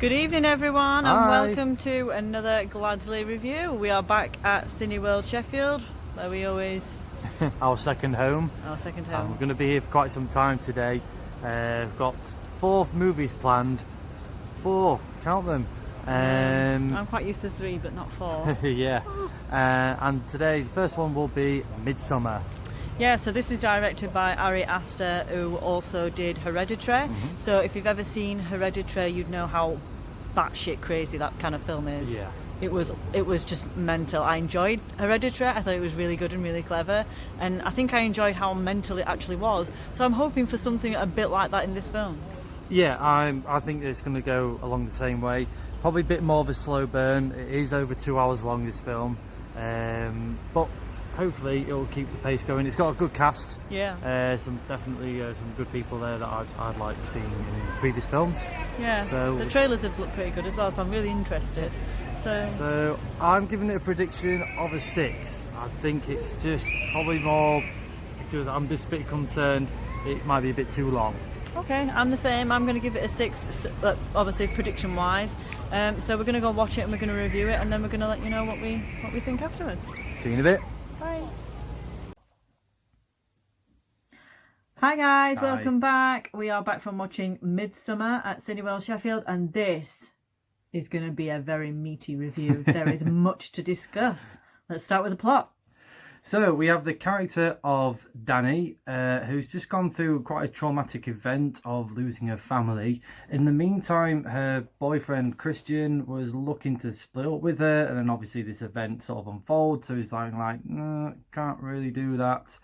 Good evening, everyone, and Hi. welcome to another Gladsley review. We are back at Cineworld Sheffield, where we always Our second home. our second We're home. going to be here for quite some time today. We've got 4 movies planned. 4, count them. I'm quite used to 3, but not 4. Yeah. And today, the first one will be Midsommar. Yeah, so this is directed by Ari Aster, who also did Hereditary. So if you've ever seen Hereditary, you'd know how batshit crazy that kind of film is. Yeah. It was just mental. I enjoyed Hereditary. I thought it was really good and really clever, and I think I enjoyed how mental it actually was. So I'm hoping for something a bit like that in this film. Yeah, I think it's going to go along the same way. Probably a bit more of a slow burn. It is over 2 hours long, this film. But hopefully it will keep the pace going. It's got a good cast. Yeah. Some good people there that I'd like seeing in previous films. Yeah. So the trailers have looked pretty good as well, so I'm really interested. So I'm giving it a prediction of a 6. I think it's just probably more because I'm just a bit concerned it might be a bit too long. Okay, I'm the same. I'm going to give it a 6, obviously prediction wise. So we're going to go watch it and we're going to review it, and then we're going to let you know what we think afterwards. See you in a bit. Bye. Hi guys, Hi. welcome back. We are back from watching Midsommar at Cineworld Sheffield, and this is going to be a very meaty review. There is much to discuss. Let's start with the plot. So we have the character of Danny, who's just gone through quite a traumatic event of losing her family. In the meantime, her boyfriend Christian was looking to split up with her, and then obviously this event sort of unfolds. So he's like, no, can't really do that.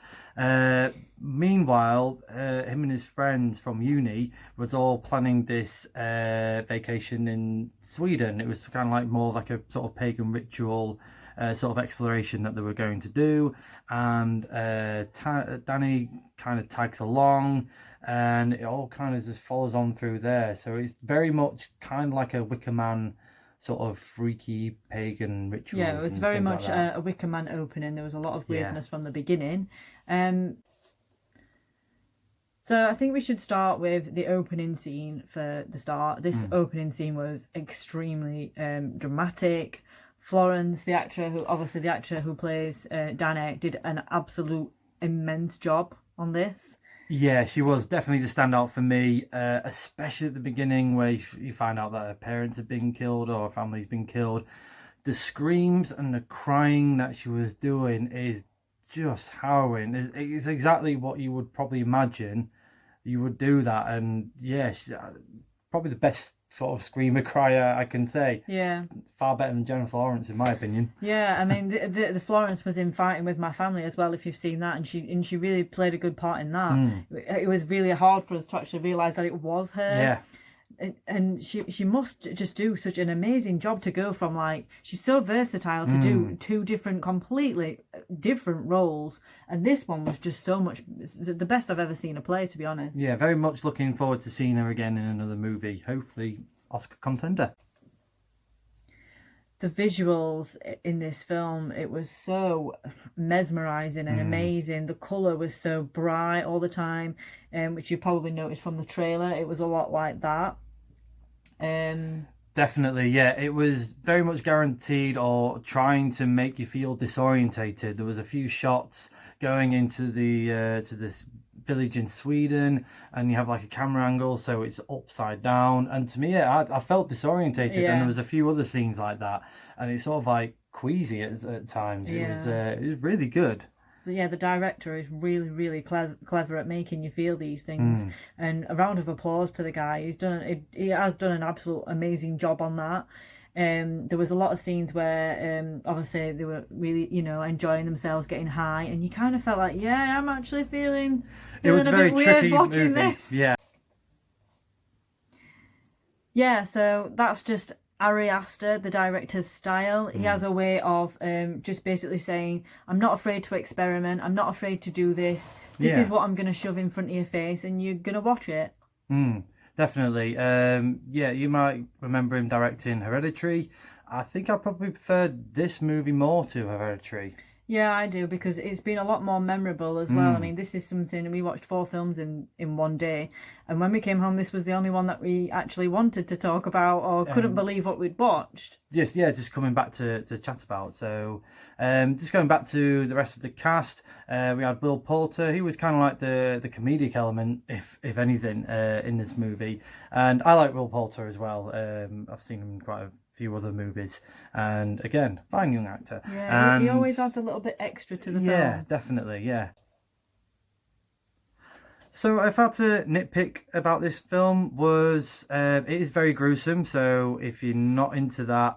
Meanwhile, him and his friends from uni was all planning this vacation in Sweden. It was kind of like more like a sort of pagan ritual. Sort of exploration that they were going to do, and Danny kind of tags along, and it all kind of just follows on through there. So it's very much kind of like a Wicker Man sort of freaky pagan rituals. Yeah, it was very much like a Wicker Man opening. There was a lot of weirdness from the beginning. So I think we should start with the opening scene for the start. This opening scene was extremely dramatic. Florence, the actor who plays Danny, did an absolute immense job on this. Yeah, she was definitely the standout for me, especially at the beginning where you find out that her parents have been killed or her family's been killed. The screams and the crying that she was doing is just harrowing. It's exactly what you would probably imagine you would do that, and yeah, she's probably the best sort of screamer crier I can say. Yeah, far better than Jennifer Lawrence in my opinion. Yeah, I mean the Florence was in Fighting with My Family as well, if you've seen that, and she really played a good part in that. It was really hard for us to actually realise that it was her. Yeah. And she must just do such an amazing job to go from, like, she's so versatile to do 2 completely different roles, and this one was just so much the best I've ever seen her play, to be honest. Yeah, very much looking forward to seeing her again in another movie, hopefully Oscar contender. The visuals in this film, it was so mesmerizing and amazing. The color was so bright all the time, which you probably noticed from the trailer. It was a lot like that. Definitely, yeah. It was very much guaranteed or trying to make you feel disorientated. There was a few shots going into the to this village in Sweden, and you have like a camera angle, so it's upside down. And to me, I felt disorientated, and there was a few other scenes like that, and it's sort of like queasy at times. It was really good. Yeah, the director is really, really clever at making you feel these things. And a round of applause to the guy. He has done an absolute amazing job on that. There was a lot of scenes where obviously they were really, enjoying themselves, getting high, and you kind of felt like, yeah, I'm actually feeling It was a very bit tricky weird watching movie. this. Yeah, so that's just Ari Aster, the director's style. He has a way of just basically saying, I'm not afraid to experiment, I'm not afraid to do this. This is what I'm going to shove in front of your face, and you're going to watch it. Definitely. Yeah, you might remember him directing Hereditary. I think I probably preferred this movie more to Hereditary. Yeah, I do, because it's been a lot more memorable as well. I mean, this is something, we watched 4 films in one day, and when we came home, this was the only one that we actually wanted to talk about or couldn't believe what we'd watched. Just coming back to chat about. So, just going back to the rest of the cast, we had Will Poulter. He was kind of like the comedic element, if anything, in this movie. And I like Will Poulter as well. I've seen him in quite a few other movies, and again, fine young actor. Yeah, and he always adds a little bit extra to the film. Yeah, definitely, yeah. So if I had to nitpick about this film, was it is very gruesome. So if you're not into that,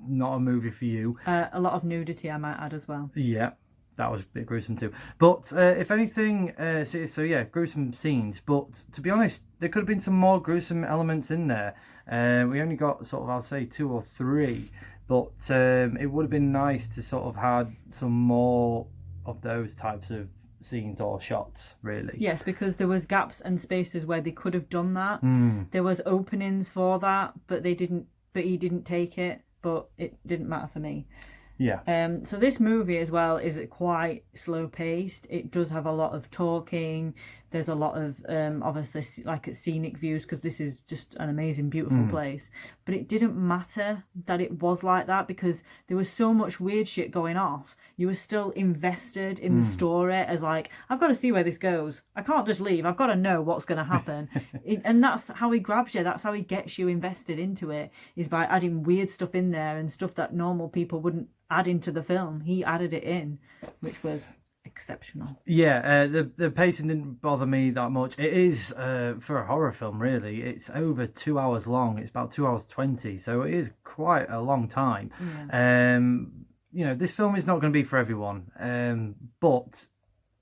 not a movie for you. A lot of nudity, I might add as well. Yeah, that was a bit gruesome too. But if anything, so yeah, gruesome scenes. But to be honest, there could have been some more gruesome elements in there. We only got sort of, I'll say, 2 or 3. But it would have been nice to sort of had some more of those types of scenes or shots, really. Yes, because there was gaps and spaces where they could have done that. There was openings for that, but he didn't take it. But it didn't matter for me. Yeah. So this movie as well is quite slow paced. It does have a lot of talking. There's a lot of obviously like scenic views, because this is just an amazing, beautiful place. But it didn't matter that it was like that, because there was so much weird shit going off. You were still invested in the story, as like, I've got to see where this goes. I can't just leave. I've got to know what's going to happen. And that's how he grabs you. That's how he gets you invested into it, is by adding weird stuff in there and stuff that normal people wouldn't add into the film. He added it in, which was exceptional. Yeah, the pacing didn't bother me that much. It is for a horror film, really. It's over 2 hours long. It's about 2 hours 20, so it is quite a long time. Yeah. You know, this film is not going to be for everyone, but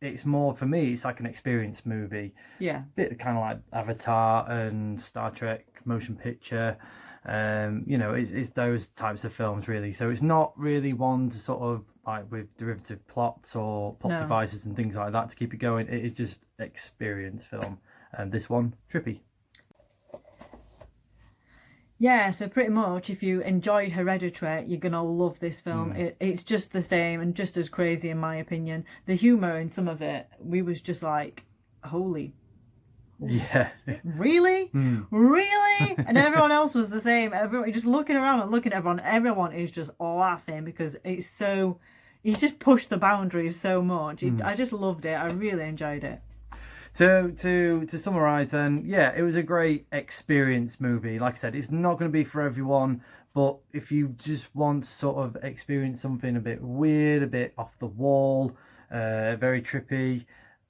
it's more, for me, it's like an experience movie. Yeah. Bit kind of like Avatar and Star Trek motion picture. You know, it's those types of films, really. So it's not really one to sort of like with derivative plots or plot devices and things like that to keep it going. It is just experience film, and this one, trippy. Yeah, so pretty much if you enjoyed Hereditary, you're going to love this film. It's just the same and just as crazy, in my opinion. The humour in some of it, we was just like, holy. Yeah. Really? Really? And everyone else was the same. Everyone just looking around and looking at everyone. Everyone is just laughing, because it's so... He's just pushed the boundaries so much. I just loved it. I really enjoyed it. To summarise then, yeah, it was a great experience movie. Like I said, it's not going to be for everyone, but if you just want to sort of experience something a bit weird, a bit off the wall, very trippy,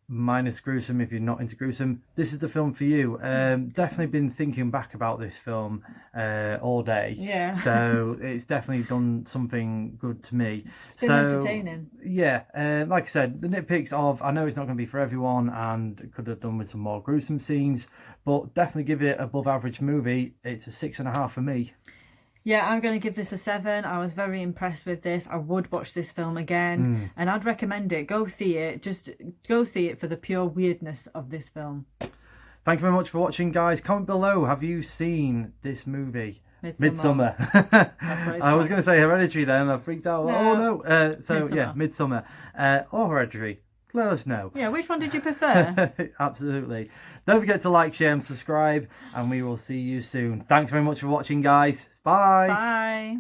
minus gruesome if you're not into gruesome, this is the film for you. Definitely been thinking back about this film all day. Yeah. So it's definitely done something good to me. It's been entertaining. Yeah, like I said, the nitpicks of, I know it's not going to be for everyone and could have done with some more gruesome scenes, but definitely give it above average movie. It's a 6.5 for me. Yeah, I'm going to give this a 7. I was very impressed with this. I would watch this film again, and I'd recommend it. Go see it. Just go see it for the pure weirdness of this film. Thank you very much for watching, guys. Comment below, have you seen this movie? Midsommar. I was going to say Hereditary then, I freaked out. No. Oh no. So Midsommar. yeah, Midsommar. Or Hereditary. Let us know. Yeah, which one did you prefer? Absolutely. Don't forget to like, share and subscribe, and we will see you soon. Thanks very much for watching, guys. Bye. Bye.